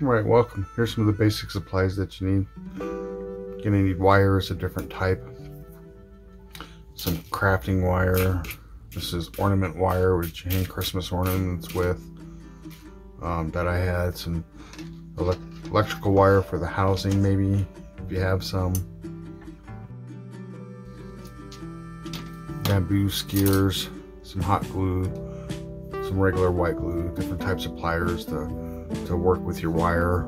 Alright, welcome. Here's some of the basic supplies that you need. You're going to need wires of different type. Some crafting wire. This is ornament wire which you hang Christmas ornaments with. That I had some electrical wire for the housing, maybe, if you have some. Bamboo skewers, some hot glue, some regular white glue, different types of pliers to work with your wire.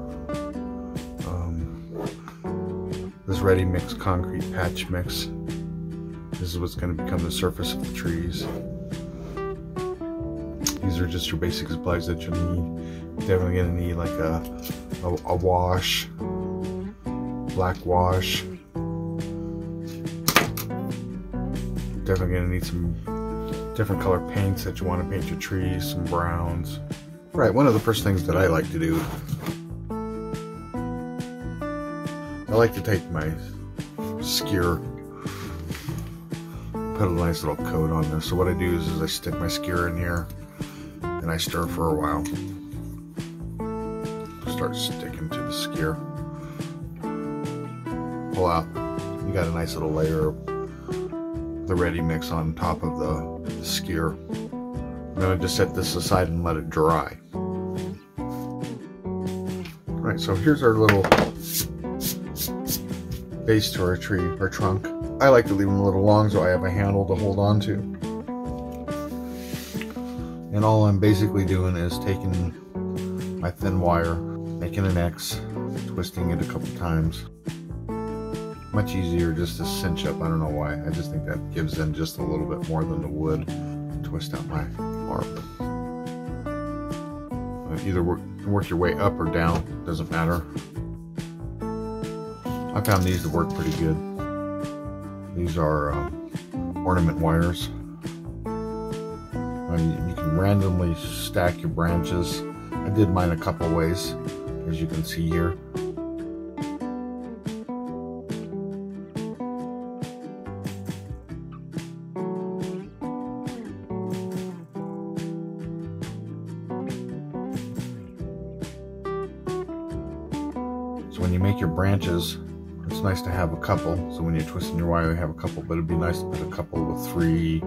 This ready mix concrete patch mix. This is what's going to become the surface of the trees. These are just your basic supplies that you need. Definitely going to need like a wash, black wash. Definitely going to need some different color paints that you want to paint your trees, some browns. Right, one of the first things that I like to do, I like to take my skewer, put a nice little coat on this. So what I do is I stick my skewer in here and I stir for a while. Start sticking to the skewer. Pull out. You got a nice little layer of the ready mix on top of the skewer. I'm going to just set this aside and let it dry. Alright, so here's our little base to our tree, our trunk. I like to leave them a little long so I have a handle to hold on to. And all I'm basically doing is taking my thin wire, making an X, twisting it a couple times. Much easier just to cinch up, I don't know why. I just think that gives them just a little bit more than the wood. Twist out my arm. Either work your way up or down, doesn't matter. I found these to work pretty good. These are ornament wires. You can randomly stack your branches. I did mine a couple ways, as you can see here. So when you make your branches, it's nice to have a couple. So when you're twisting your wire, you have a couple, but it'd be nice to put a couple with 3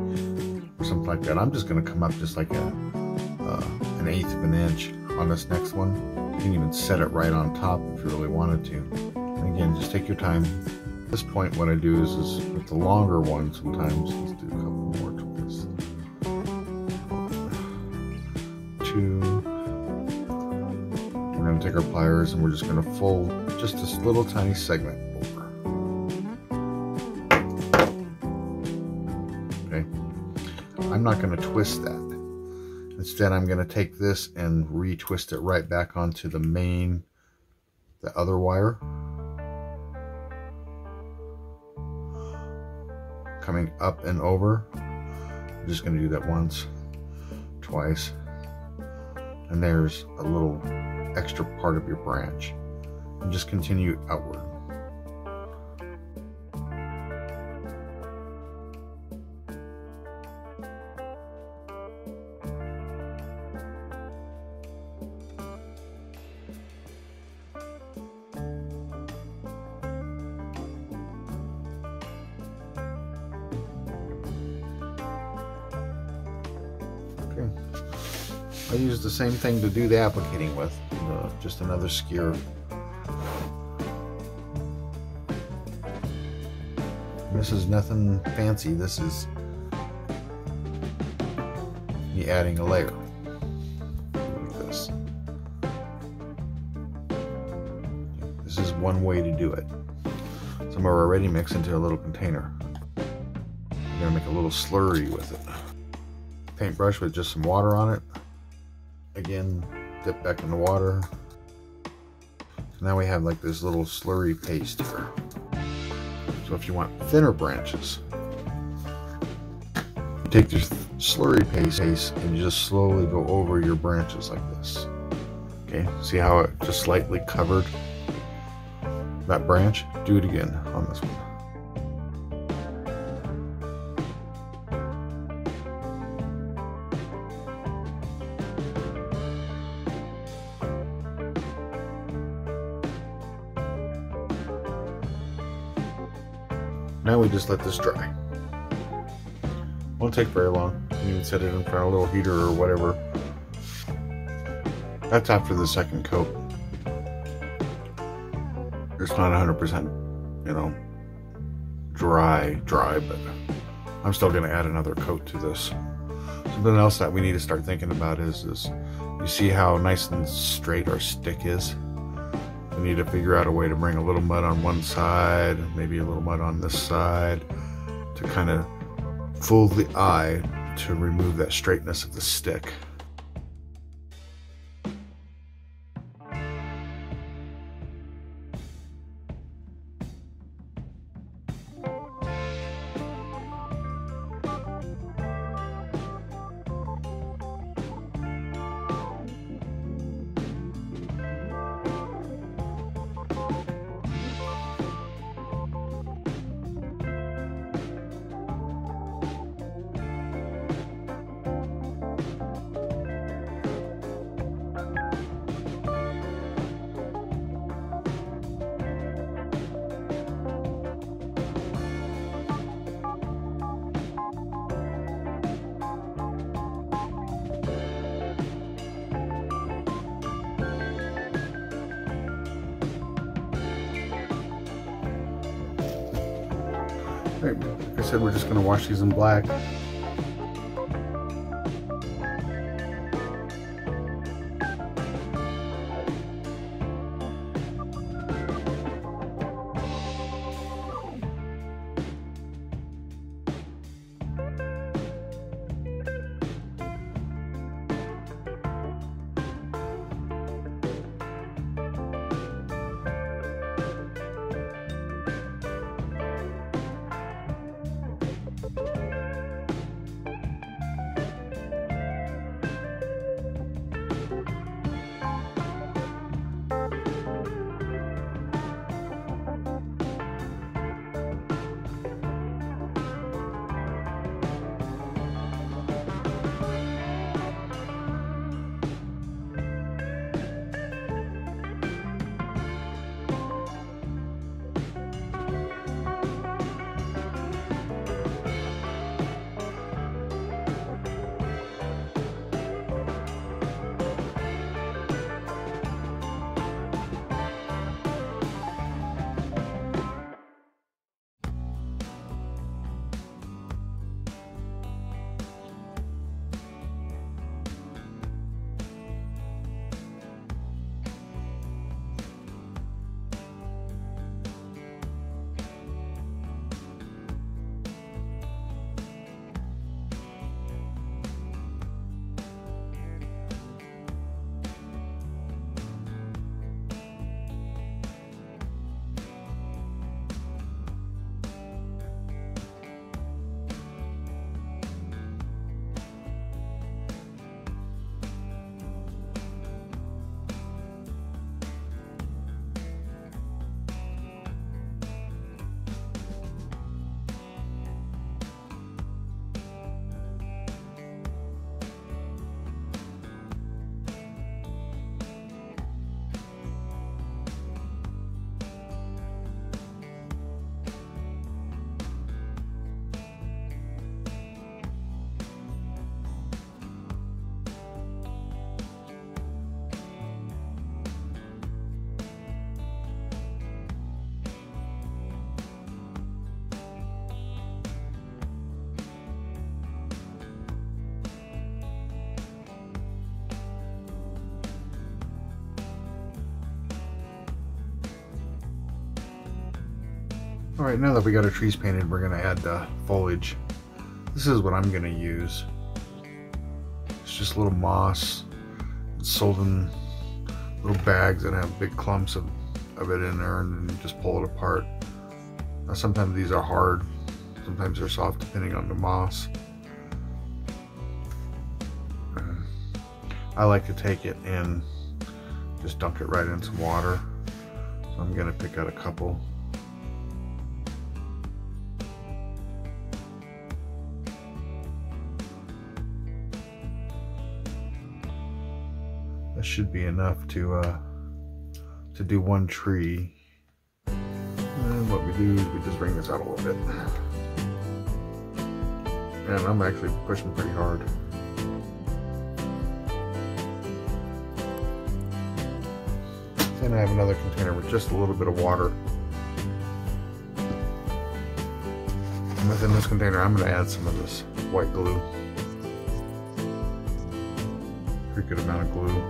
or something like that. I'm just going to come up just like an 1/8 of an inch on this next one. You can even set it right on top if you really wanted to. And again, just take your time. At this point, what I do is with the longer one, sometimes let's do a couple more twists. 2. We're going to take our pliers and we're just going to fold just this little tiny segment over. Okay. I'm not going to twist that. Instead, I'm going to take this and retwist it right back onto the other wire. Coming up and over. I'm just going to do that once, twice. And there's a little extra part of your branch. And just continue outward. Okay. I use the same thing to do the applicating with, just another skewer. This is nothing fancy, this is me adding a layer like this. This is one way to do it. Some are already mixed into a little container. I'm going to make a little slurry with it. Paintbrush with just some water on it. Again, dip back in the water. So now we have like this little slurry paste here. So if you want thinner branches, you take your slurry paste and you just slowly go over your branches like this. Okay, see how it just slightly covered that branch? Do it again on this one. Now we just let this dry. Won't take very long. You can even set it in front of a little heater or whatever. That's after the second coat. It's not 100%, you know, dry, but I'm still going to add another coat to this. Something else that we need to start thinking about is you see how nice and straight our stick is? We need to figure out a way to bring a little mud on one side, maybe a little mud on this side, to kind of fool the eye to remove that straightness of the stick. Right, like I said, we're just going to wash these in black. Alright, now that we got our trees painted, we're going to add foliage. This is what I'm going to use. It's just little moss. It's sold in little bags that have big clumps of it in there, and then you just pull it apart. Now, sometimes these are hard, sometimes they're soft depending on the moss. I like to take it and just dunk it right in some water. So I'm going to pick out a couple. Should be enough to do one tree. And what we do is we just bring this out a little bit. And I'm actually pushing pretty hard. And I have another container with just a little bit of water. And within this container, I'm going to add some of this white glue. Pretty good amount of glue.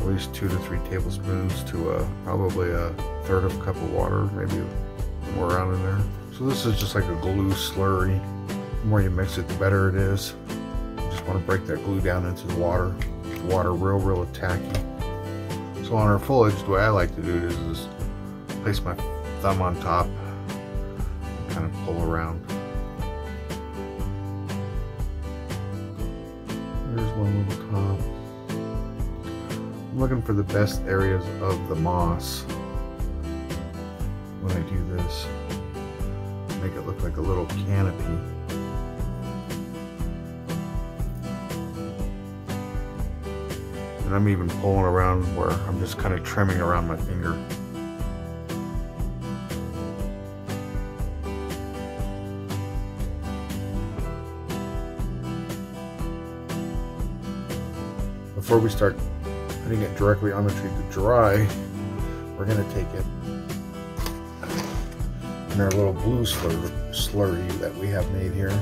At least 2 to 3 tablespoons to probably a third of a cup of water, maybe somewhere around in there. So this is just like a glue slurry. The more you mix it, the better it is. You just want to break that glue down into the water. The water real tacky. So on our foliage, the way I like to do it is just place my thumb on top and kind of pull around. There's one little top. I'm looking for the best areas of the moss when I do this. Make it look like a little canopy. And I'm even pulling around where I'm just kind of trimming around my finger. Before we start putting it directly on the tree to dry, we're going to take it in our little blue slurry that we have made here.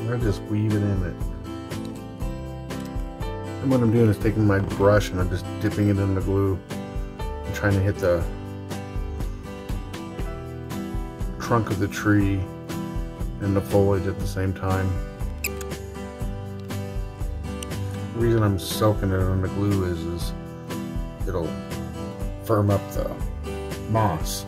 I just weave it in it. And what I'm doing is taking my brush and I'm just dipping it in the glue and trying to hit the trunk of the tree and the foliage at the same time. The reason I'm soaking it in the glue is it'll firm up the moss.